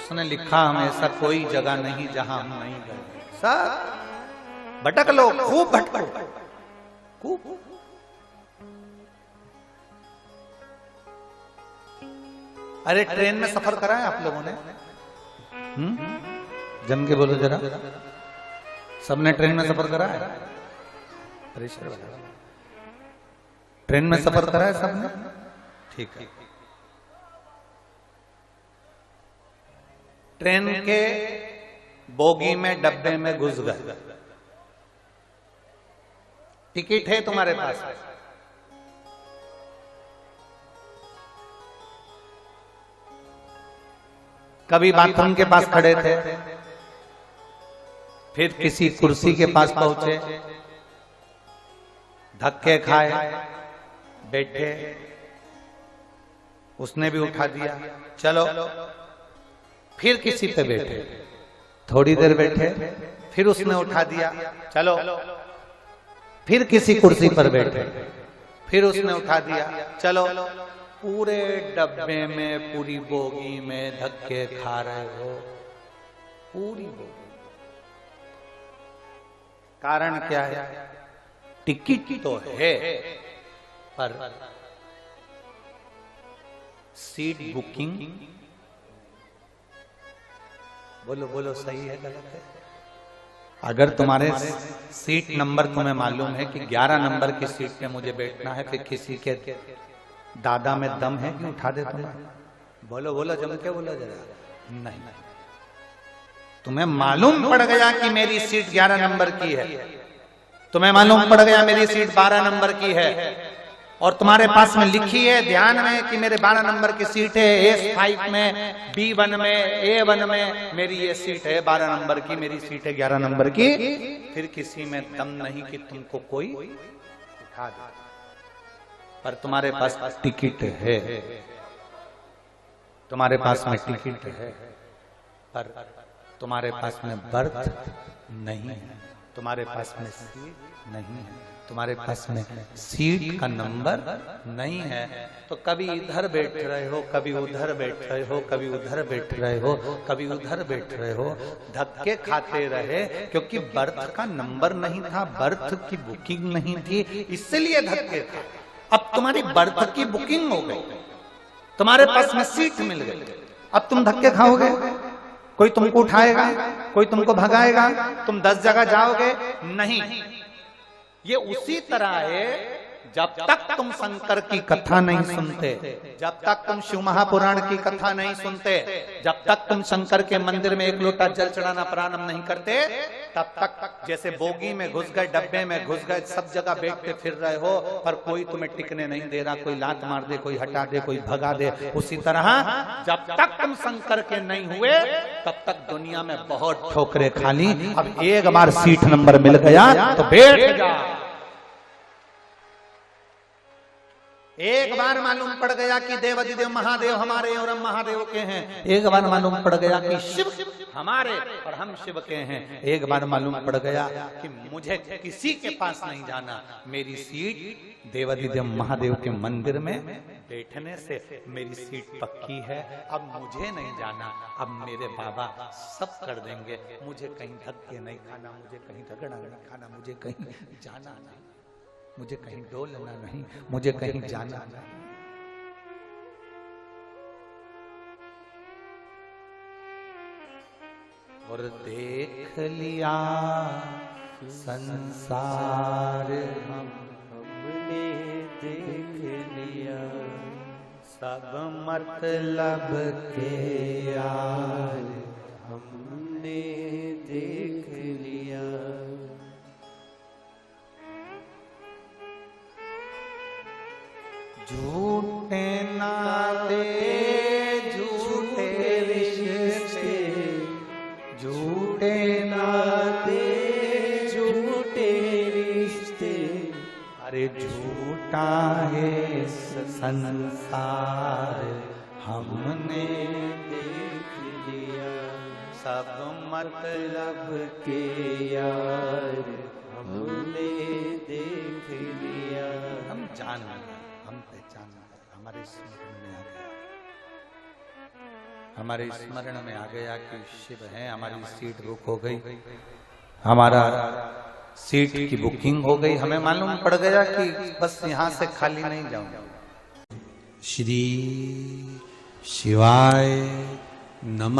उसने लिखा हमें ऐसा कोई जगह नहीं जहां हम नहीं गए। सब भटक लो, खूब भटको, खूब। अरे ट्रेन में सफर करा है आप लोगों ने? जम के बोलो जरा, सबने ट्रेन में सफर करा है? ट्रेन में सफर करा है सबने? ठीक है। ट्रेन के बोगी में, डब्बे में घुस गए, टिकट है तुम्हारे पास, कभी बाथरूम के पास खड़े थे, फिर किसी कुर्सी के पास पहुंचे, धक्के खाए, बैठे, उसने भी उठा दिया, चलो, फिर किसी पे बैठे, थोड़ी देर बैठे, फिर उसने उठा दिया, चलो, फिर किसी कुर्सी पर बैठे, फिर उसने उठा दिया, चलो। पूरे डब्बे में, पूरी बोगी में धक्के खा रहे हो, पूरी बोगी। कारण क्या है? टिकट तो है, पर सीट बुकिंग, बोलो बोलो, सही है गलत है? अगर तुम्हारे सीट नंबर तुम्हें मालूम है कि 11 नंबर की सीट पे मुझे बैठना है, फिर किसी के दादा में दम है कि उठा दे तुम्हें? बोलो बोलो, जम के बोलो जरा। नहीं, तुम्हें मालूम पड़ गया कि मेरी सीट 11 नंबर की है, तुम्हें मालूम पड़ गया मेरी सीट 12 नंबर की है, और तुम्हारे पास में लिखी है ध्यान में कि मेरे 12 नंबर की सीट है, S5 में, B1 में, A1 में मेरी ये सीट है 12 नंबर की, मेरी सीट है 11 नंबर की, फिर किसी में दम नहीं कि तुमको कोई उठा दे, पर तुम्हारे पास टिकट है, तुम्हारे पास में टिकट है, पर तुम्हारे पास में बर्थ नहीं है, तुम्हारे पास में सीट नहीं है, तुम्हारे पास में सीट का नंबर नहीं है, तो कभी इधर बैठ रहे हो, कभी उधर बैठ रहे हो, कभी उधर बैठ रहे हो, कभी उधर बैठ रहे हो, धक्के खाते रहे, क्योंकि बर्थ का नंबर नहीं था, बर्थ की बुकिंग नहीं थी, इसलिए धक्के खाते। अब तुम्हारी बर्थ की बुकिंग हो गई, तुम्हारे पास में सीट मिल गई, अब तुम धक्के खाओगे, कोई तुमको उठाएगा, कोई तुमको भगाएगा, तुम 10 जगह जाओगे? नहीं। ये उसी तरह है, जब तक तुम शंकर की कथा नहीं सुनते, जब तक तुम शिव महापुराण की कथा नहीं सुनते, जब तक तुम शंकर के मंदिर में एक लोटा जल चढ़ाना प्रारंभ नहीं करते, तब तक जैसे बोगी में घुस गए, डब्बे में घुस गए, सब जगह बैठते फिर रहे हो, पर कोई तुम्हें टिकने नहीं दे रहा, कोई लात मार दे, कोई हटा दे, कोई भगा दे। उसी तरह जब तक तुम शंकर के नहीं हुए, तब तक दुनिया में बहुत ठोकरे खा ली। अब एक बार सीट नंबर मिल गया तो बैठ जा, एक बार मालूम पड़ गया कि देवाधिदेव महादेव हमारे और हम महादेव के हैं, एक बार मालूम पड़ गया कि शिव हमारे और हम शिव के हैं, एक बार मालूम पड़ गया कि मुझे किसी के पास नहीं जाना, मेरी सीट देवाधिदेव महादेव के मंदिर में बैठने से मेरी सीट पक्की है, अब मुझे नहीं जाना, अब मेरे बाबा सब कर देंगे, मुझे कहीं धक्के नहीं खाना, मुझे कहीं झगड़ा नहीं खाना, मुझे कहीं जाना नहीं, मुझे कहीं डोलना नहीं, मुझे कहीं जाना नहीं। और देख लिया संसार हमने देख लिया, सब मतलब के यार हमने देख लिया। झूठे नाते झूठे रिश्ते, झूठे नाते झूठे रिश्ते, अरे झूठा है संसार हमने देख लिया, सब मतलब के यार हमने देख लिया। हम जान, हम पहचान, हमारे स्मरण में आ गया। हमारे स्मरण में आ गया कि शिव है, हमारी सीट बुक हो गई, हमारा सीट की बुकिंग हो गई, हमें मालूम पड़ गया कि बस यहां से खाली नहीं जाऊंगा। श्री शिवाय नमः।